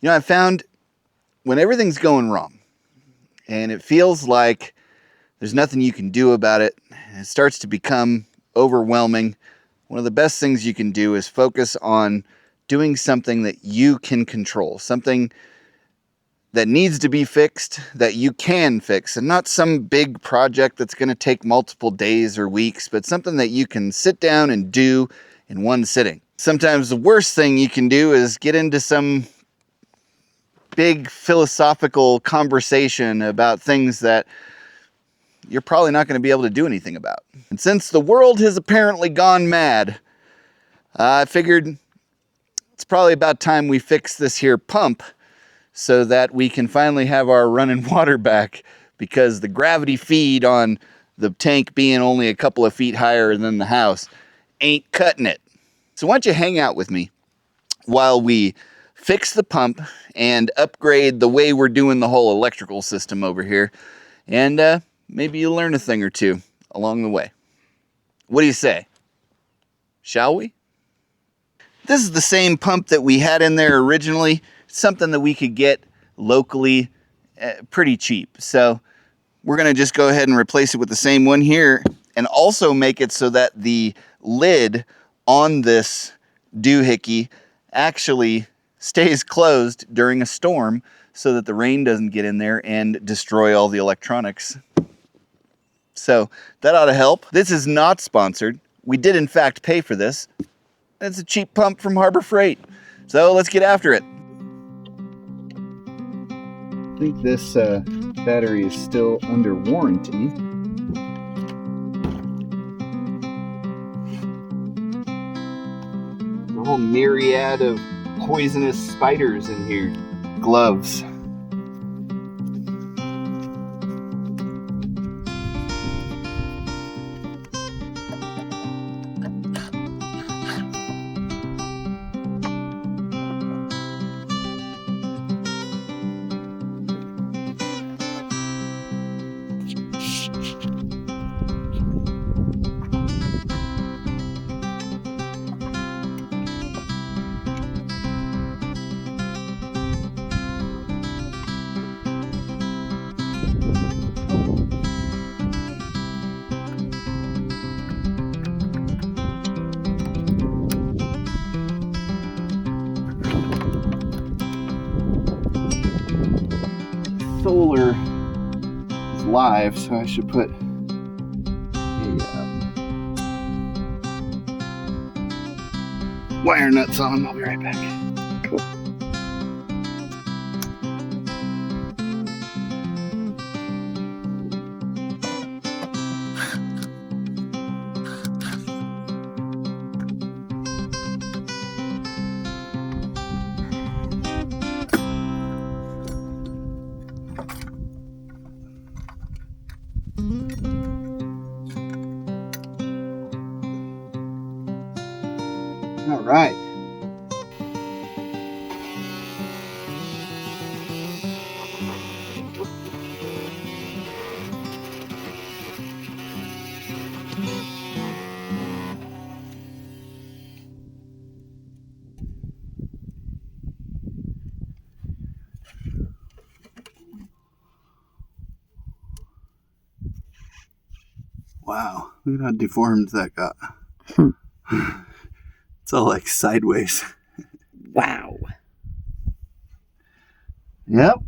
You know, I found when everything's going wrong and it feels like there's nothing you can do about it, and it starts to become overwhelming, one of the best things you can do is focus on doing something that you can control, something that needs to be fixed, that you can fix, and not some big project that's going to take multiple days or weeks, but something that you can sit down and do in one sitting. Sometimes the worst thing you can do is get into some big philosophical conversation about things that you're probably not going to be able to do anything about. And since the world has apparently gone mad, I figured it's probably about time we fix this here pump so that we can finally have our running water back, because the gravity feed on the tank being only a couple of feet higher than the house ain't cutting it. So why don't you hang out with me while we fix the pump and upgrade the way we're doing the whole electrical system over here, and maybe you'll learn a thing or two along the way. What do you say? Shall we? This is the same pump that we had in there originally. Something that we could get locally pretty cheap. So we're going to just go ahead and replace it with the same one here, and also make it so that the lid on this doohickey actually stays closed during a storm so that the rain doesn't get in there and destroy all the electronics. So that ought to help. This is not sponsored. We did in fact pay for this. It's a cheap pump from Harbor Freight. So let's get after it. I think this battery is still under warranty. A whole myriad of poisonous spiders in here. Gloves. Solar is live, so I should put wire nuts on. I'll be right back. Cool. All right. Wow, look at how deformed that got. It's all like sideways. Wow. Yep.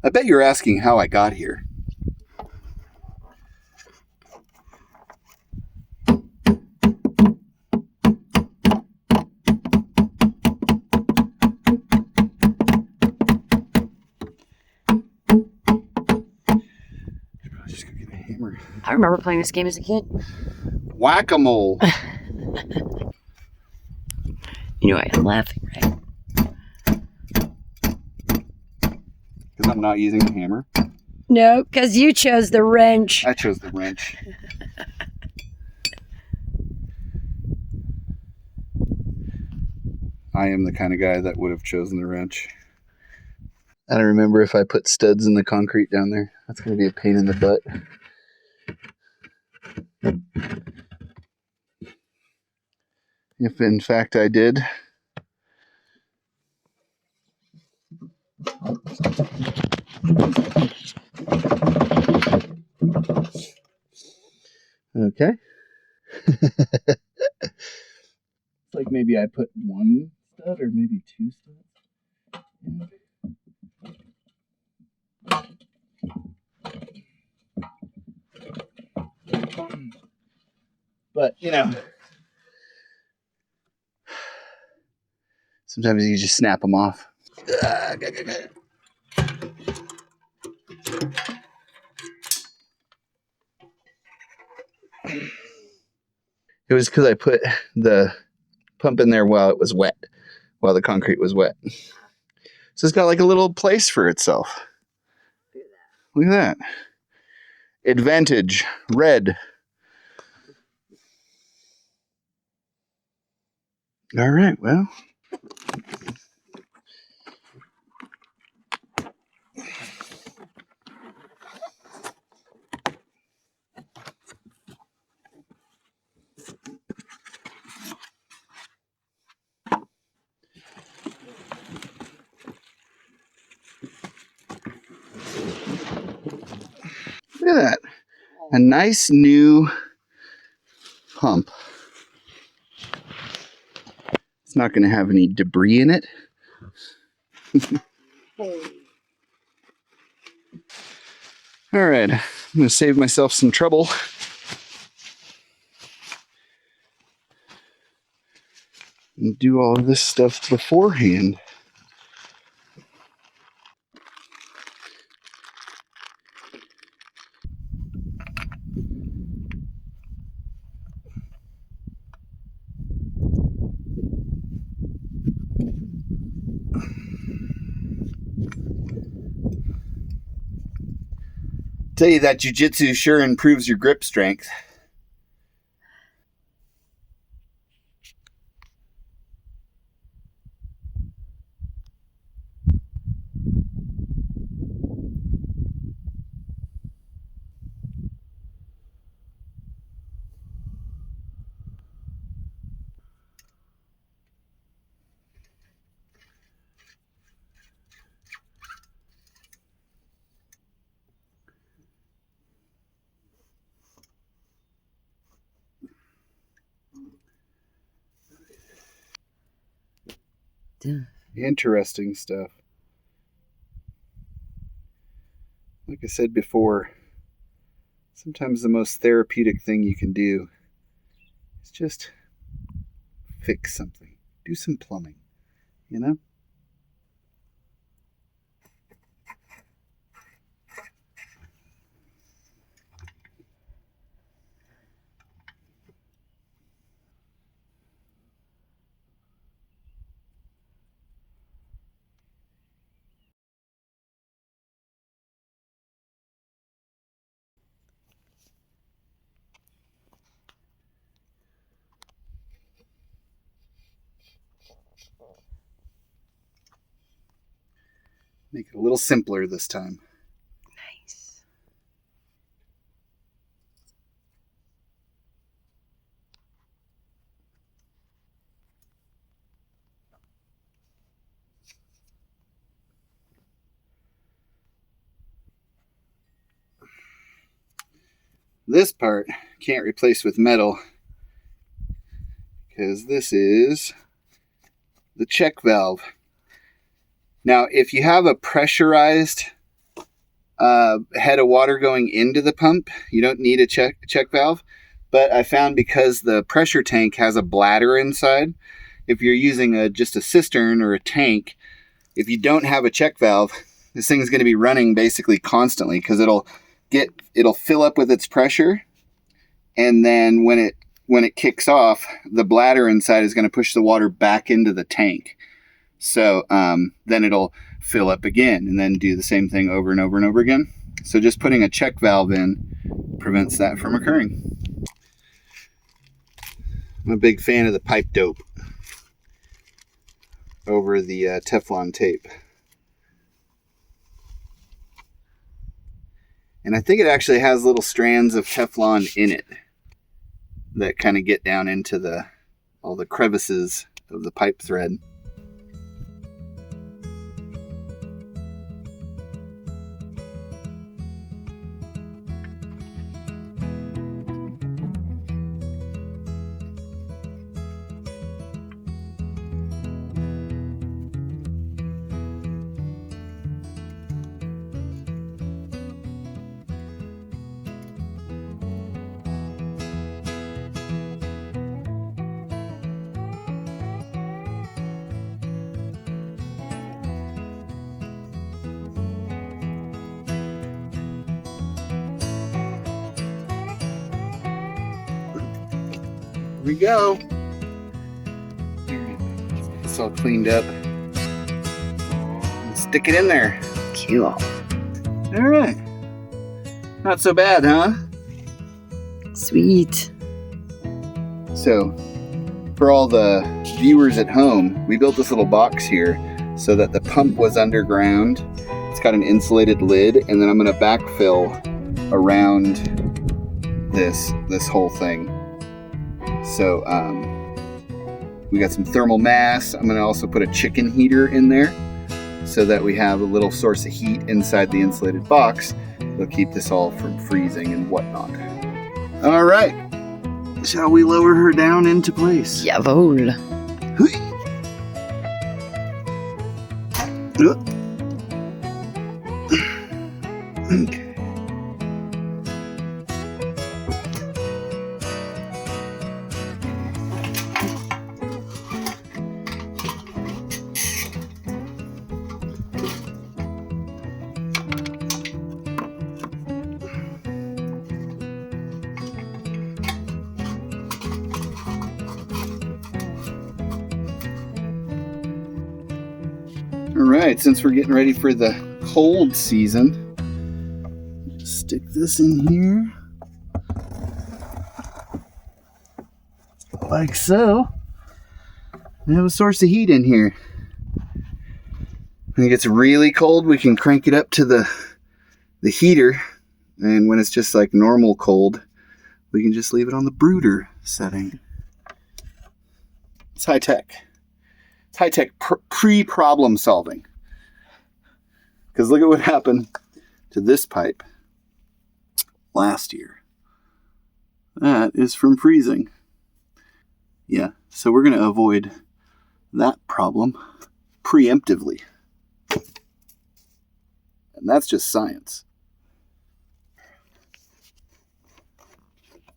I bet you're asking how I got here. Just go get a hammer. I remember playing this game as a kid. Whack-a-mole. You know why I'm laughing, right? Because I'm not using a hammer. No, because you chose the wrench. I chose the wrench. I am the kind of guy that would have chosen the wrench. I don't remember if I put studs in the concrete down there. That's going to be a pain in the butt. If in fact I did, Okay. Like maybe I put one stud or maybe two studs in. But, you know, sometimes you just snap them off. It was because I put the pump in there while it was wet, while the concrete was wet. So it's got like a little place for itself. Look at that. Advantage, red. All right, well. Look at that. A nice new pump. It's not going to have any debris in it. All right, I'm going to save myself some trouble. And do all of this stuff beforehand. Tell you that jiu-jitsu sure improves your grip strength. Interesting stuff. Like I said before, sometimes the most therapeutic thing you can do is just fix something. Do some plumbing, you know? Make it a little simpler this time. Nice. This part can't replace with metal because this is the check valve. Now, if you have a pressurized head of water going into the pump, you don't need a check valve. But I found because the pressure tank has a bladder inside, if you're using just a cistern or a tank, if you don't have a check valve, this thing's going to be running basically constantly because it'll fill up with its pressure, and then when it kicks off, the bladder inside is going to push the water back into the tank. So then it'll fill up again and then do the same thing over and over and over again. So just putting a check valve in prevents that from occurring. I'm a big fan of the pipe dope over the Teflon tape. And I think it actually has little strands of Teflon in it that kind of get down into all the crevices of the pipe thread. we go. It's all cleaned up. Stick it in there. Cool. All right. Not so bad, huh? Sweet. So, for all the viewers at home, we built this little box here so that the pump was underground. It's got an insulated lid, and then I'm going to backfill around this whole thing. So, we got some thermal mass. I'm going to also put a chicken heater in there so that we have a little source of heat inside the insulated box. It'll keep this all from freezing and whatnot. All right. Shall we lower her down into place? Jawohl. Okay. All right, since we're getting ready for the cold season, stick this in here like so. We have a source of heat in here. When it gets really cold, we can crank it up to the heater, and when it's just like normal cold, we can just leave it on the brooder setting. It's high tech. It's high tech pre-problem solving. Because look at what happened to this pipe last year. That is from freezing. Yeah, so we're going to avoid that problem preemptively. And that's just science.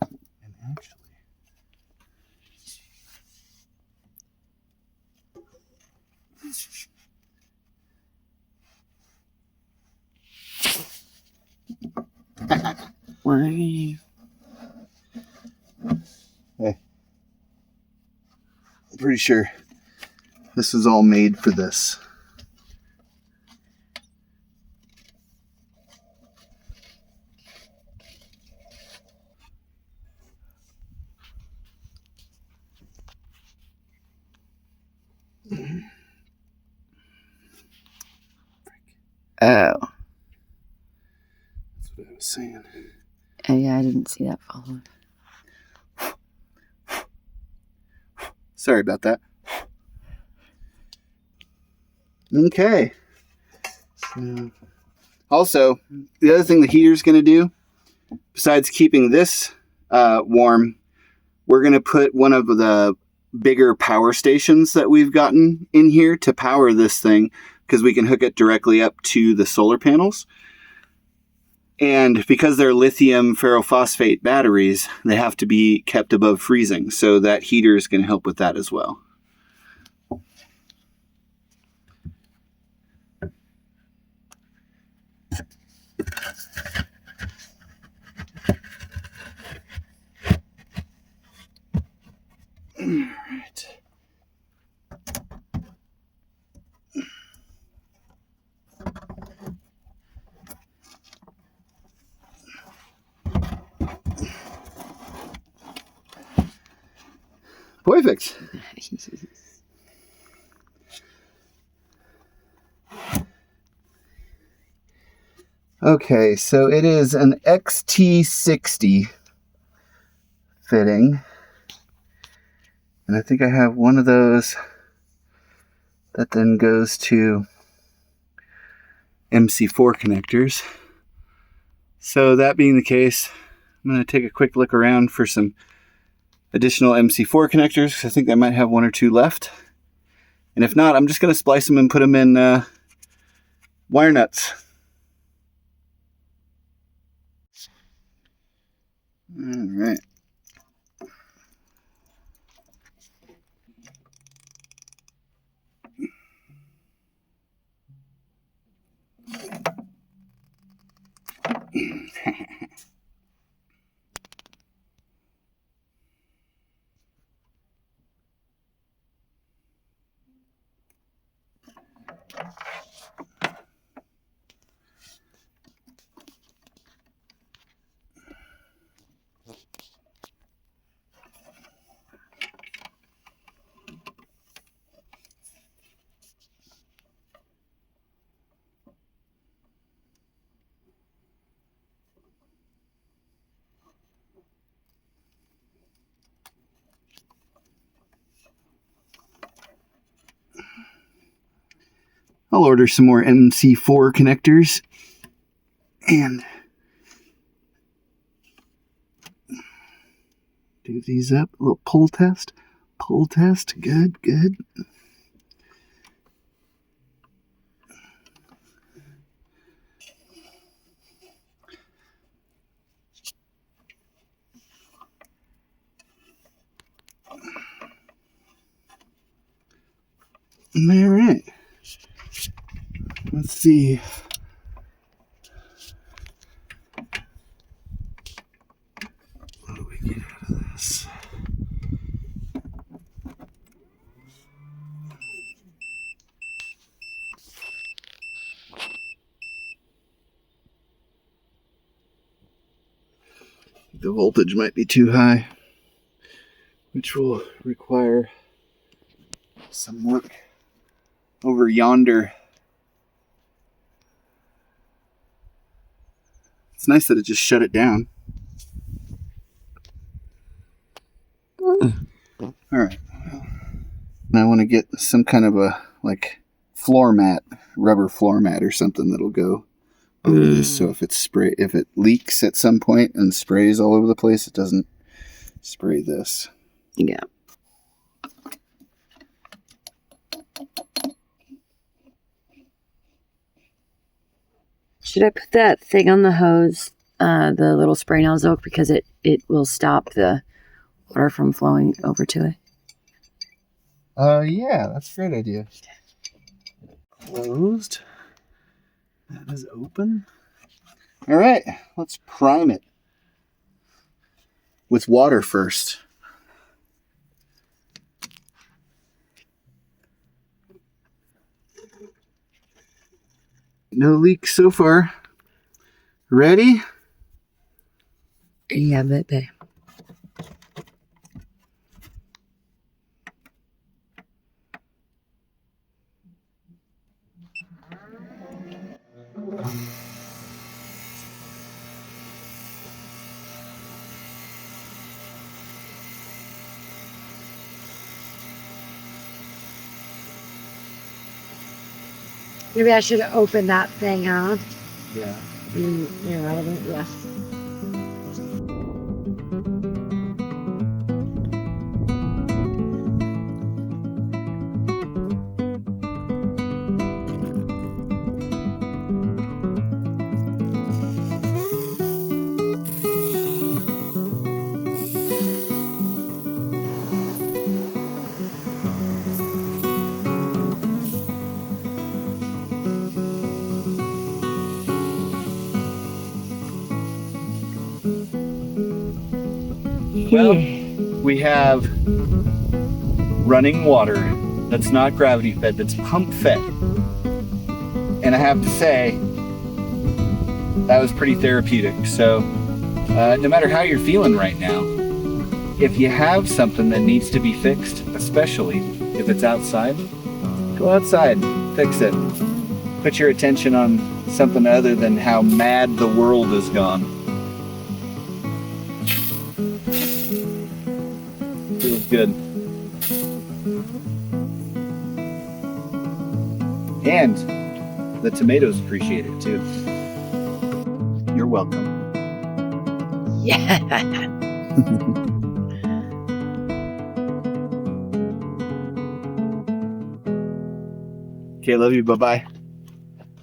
And actually, Why? hey, I'm pretty sure this was all made for this. Oh. That's what I was saying. Oh, yeah, I didn't see that follow. Sorry about that. Okay. So, also, the other thing the heater's going to do, besides keeping this warm, we're going to put one of the bigger power stations that we've gotten in here to power this thing, because we can hook it directly up to the solar panels. And because they're lithium ferrophosphate batteries, they have to be kept above freezing. So that heater is going to help with that as well. All right. Perfect. Okay, so it is an XT60 fitting. And I think I have one of those that then goes to MC4 connectors. So that being the case, I'm going to take a quick look around for some additional MC4 connectors, because I think I might have one or two left. And if not, I'm just going to splice them and put them in wire nuts. All right. I'll order some more MC4 connectors and do these up. A little pull test. Pull test. Good, good. All right. Let's see. What do we get out of this? The voltage might be too high, which will require some work over yonder. It's nice that it just shut it down. All right. Now I want to get some kind of a floor mat, rubber floor mat or something that'll go over this. So if it leaks at some point and sprays all over the place, it doesn't spray this. Yeah. Should I put that thing on the hose, the little spray nozzle, because it will stop the water from flowing over to it? Yeah, that's a great idea. Closed. That is open. All right, let's prime it with water first. No leaks so far. Ready? Yeah, baby. Maybe I should open that thing, huh? Yeah. You're out of it, yeah. Well, we have running water that's not gravity fed, that's pump fed. And I have to say, that was pretty therapeutic. So no matter how you're feeling right now, if you have something that needs to be fixed, especially if it's outside, go outside, fix it. Put your attention on something other than how mad the world has gone. Feels good. And the tomatoes appreciate it too. You're welcome. Yeah. Okay, love you. Bye-bye.